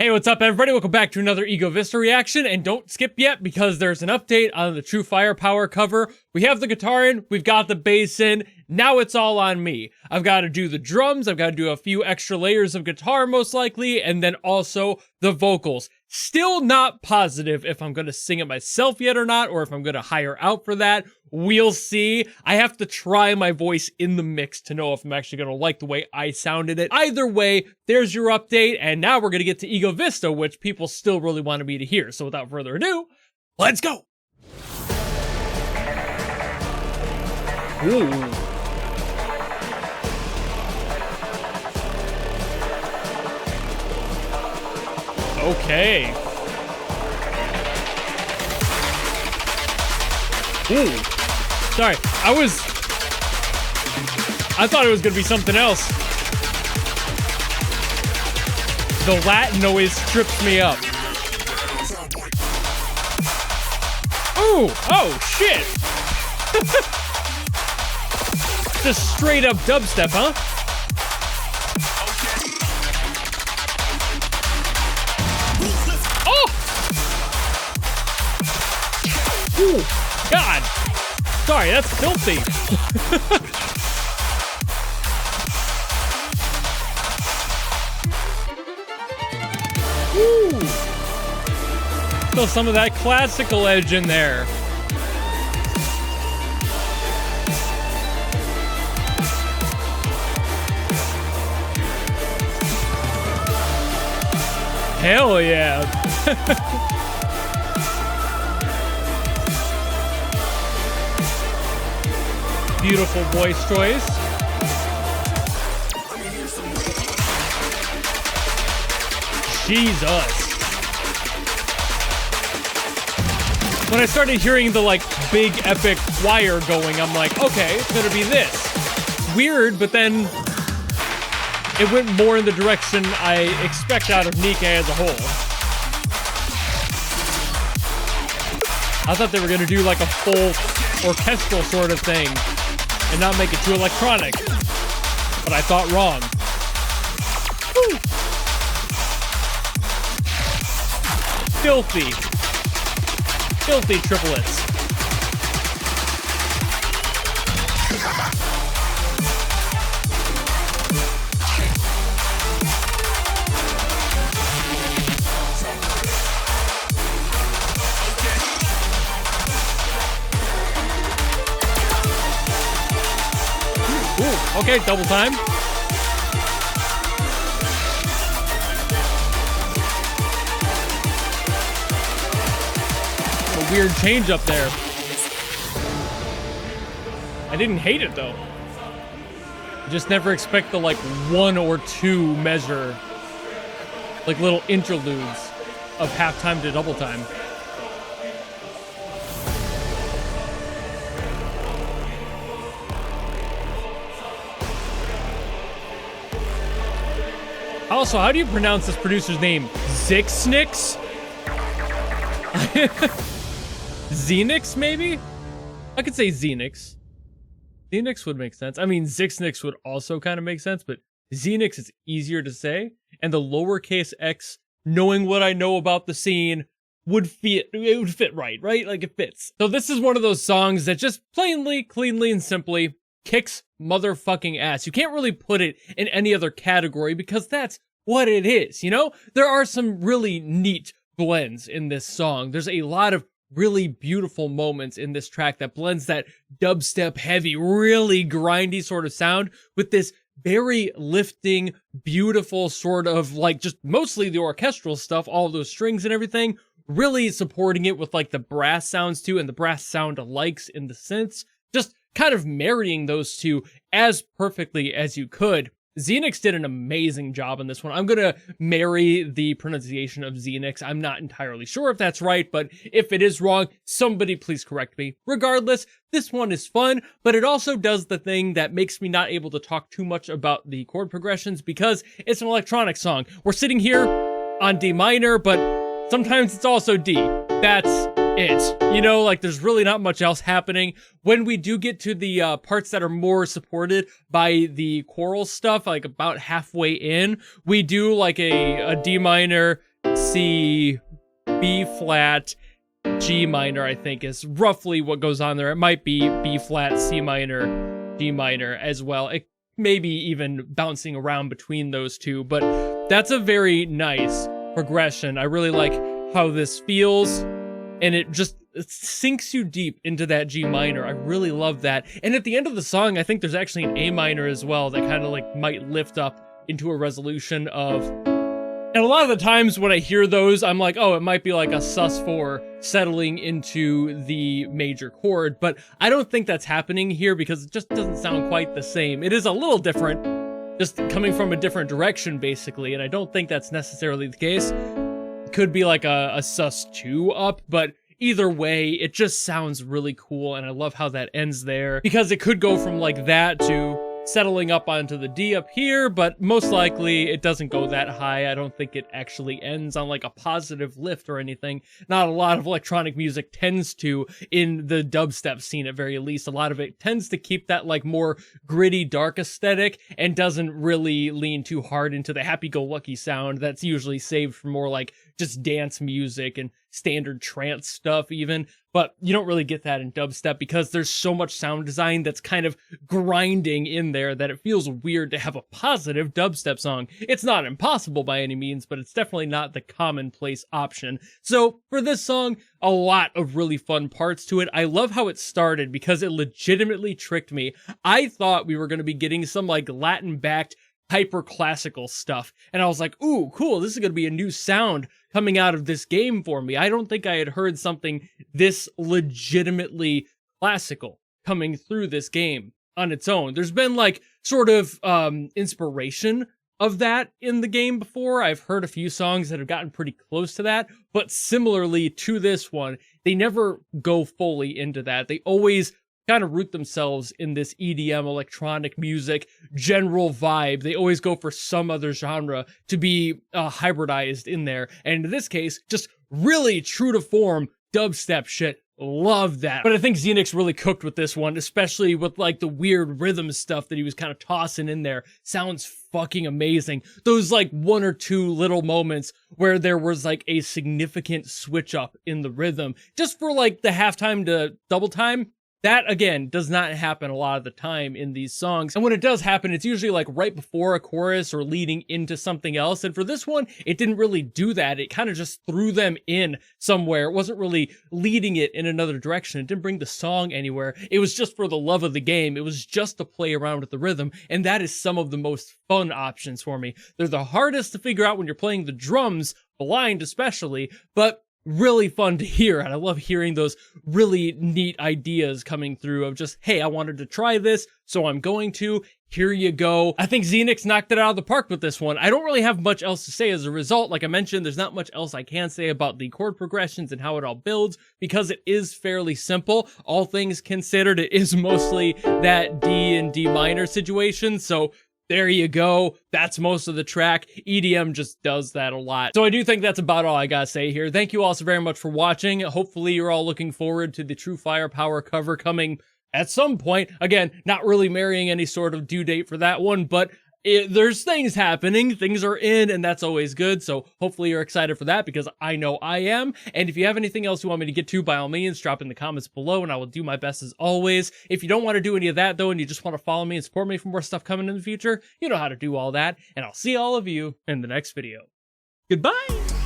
Hey, what's up, everybody? Welcome back to another Egovista reaction, and don't skip yet because there's an update on the True Firepower cover. We have the guitar in, we've got the bass in, now it's all on me. I've got to do the drums, I've got to do a few extra layers of guitar most likely, and then also the vocals. Still not positive if I'm going to sing it myself yet or not, or if I'm going to hire out for that. We'll see. I have to try my voice in the mix to know if I'm actually going to like the way I sounded it. Either way, there's your update, and now we're going to get to Egovista, which people still really wanted me to hear. So without further ado, let's go! Ooh. Okay. Ooh. Sorry, I thought it was gonna be something else. The Latin always trips me up. Ooh, oh shit. Just straight up dubstep, huh? Ooh, God! Sorry, that's filthy. Ooh. Still some of that classical edge in there. Hell yeah. Beautiful voice choice. Jesus. When I started hearing the like big epic choir going, I'm like, okay, it's gonna be this. Weird, but then it went more in the direction I expect out of NIKKE as a whole. I thought they were gonna do like a full orchestral sort of thing and not make it too electronic, but I thought wrong. Woo. Filthy triplets. Ooh, okay, double time. A weird change up there. I didn't hate it though. I just never expect the like 1 or 2 measure, like little interludes of halftime to double time. Also, how do you pronounce this producer's name? Zixnix? Xenix, maybe? I could say Xenix. Xenix would make sense. I mean, Zixnix would also kind of make sense, but Xenix is easier to say. And the lowercase x, knowing what I know about the scene, would fit right? Like, it fits. So this is one of those songs that just plainly, cleanly, and simply kicks motherfucking ass. You can't really put it in any other category because that's what it is, you know? There are some really neat blends in this song. There's a lot of really beautiful moments in this track that blends that dubstep heavy, really grindy sort of sound with this very lifting, beautiful sort of like just mostly the orchestral stuff, all of those strings and everything, really supporting it with like the brass sounds too and the brass sound alikes in the synths. Just kind of marrying those two as perfectly as you could. Xenix did an amazing job on this one. I'm gonna marry the pronunciation of Xenix. I'm not entirely sure if that's right, but if it is wrong, somebody please correct me. Regardless, this one is fun, but it also does the thing that makes me not able to talk too much about the chord progressions because it's an electronic song. We're sitting here on D minor, but sometimes it's also D. That's it. You know, like there's really not much else happening. When we do get to the parts that are more supported by the choral stuff, like about halfway in, we do like a D minor, C, B flat, G minor, I think is roughly what goes on there. It might be B flat, C minor, G minor as well. It maybe even bouncing around between those two, but that's a very nice progression. I really like how this feels, and it sinks you deep into that G minor. I really love that. And at the end of the song, I think there's actually an A minor as well that kind of like might lift up into a resolution of. And a lot of the times when I hear those, I'm like, oh, it might be like a sus4 settling into the major chord, but I don't think that's happening here because it just doesn't sound quite the same. It is a little different, just coming from a different direction, basically, and I don't think that's necessarily the case. It could be like a sus2 up, but either way, it just sounds really cool, and I love how that ends there, because it could go from like that to settling up onto the D up here, but most likely it doesn't go that high. I don't think it actually ends on like a positive lift or anything. Not a lot of electronic music tends to, in the dubstep scene at very least. A lot of it tends to keep that like more gritty, dark aesthetic and doesn't really lean too hard into the happy-go-lucky sound that's usually saved for more like just dance music and standard trance stuff even. But you don't really get that in dubstep because there's so much sound design that's kind of grinding in there that it feels weird to have a positive dubstep song. It's not impossible by any means, but it's definitely not the commonplace option. So for this song, a lot of really fun parts to it. I love how it started because it legitimately tricked me. I thought we were going to be getting some like Latin-backed hyper classical stuff, and I was like, ooh, cool, this is gonna be a new sound coming out of this game for me. I don't think I had heard something this legitimately classical coming through this game on its own. There's been like sort of inspiration of that in the game before. I've heard a few songs that have gotten pretty close to that, but similarly to this one, they never go fully into that. They always kind of root themselves in this EDM electronic music general vibe. They always go for some other genre to be hybridized in there. And in this case, just really true to form dubstep shit. Love that. But I think Xenix really cooked with this one, especially with like the weird rhythm stuff that he was kind of tossing in there. Sounds fucking amazing. Those like one or two little moments where there was like a significant switch up in the rhythm just for like the halftime to double time. That, again, does not happen a lot of the time in these songs. And when it does happen, it's usually like right before a chorus or leading into something else. And for this one, it didn't really do that. It kind of just threw them in somewhere. It wasn't really leading it in another direction. It didn't bring the song anywhere. It was just for the love of the game. It was just to play around with the rhythm. And that is some of the most fun options for me. They're the hardest to figure out when you're playing the drums, blind especially, but really fun to hear. And I love hearing those really neat ideas coming through of just, hey, I wanted to try this, so I'm going to. Here you go. I think Xenix knocked it out of the park with this one. I don't really have much else to say as a result. Like I mentioned, there's not much else I can say about the chord progressions and how it all builds because it is fairly simple. All things considered, it is mostly that D and D minor situation. So there you go. That's most of the track. EDM just does that a lot. So I do think that's about all I gotta say here. Thank you all so very much for watching. Hopefully you're all looking forward to the True Firepower cover coming at some point. Again, not really marrying any sort of due date for that one, but there's things happening, things are in, and that's always good. So hopefully you're excited for that because I know I am. And if you have anything else you want me to get to, by all means, drop in the comments below and I will do my best as always. If you don't want to do any of that though, and you just want to follow me and support me for more stuff coming in the future, you know how to do all that. And I'll see all of you in the next video. Goodbye!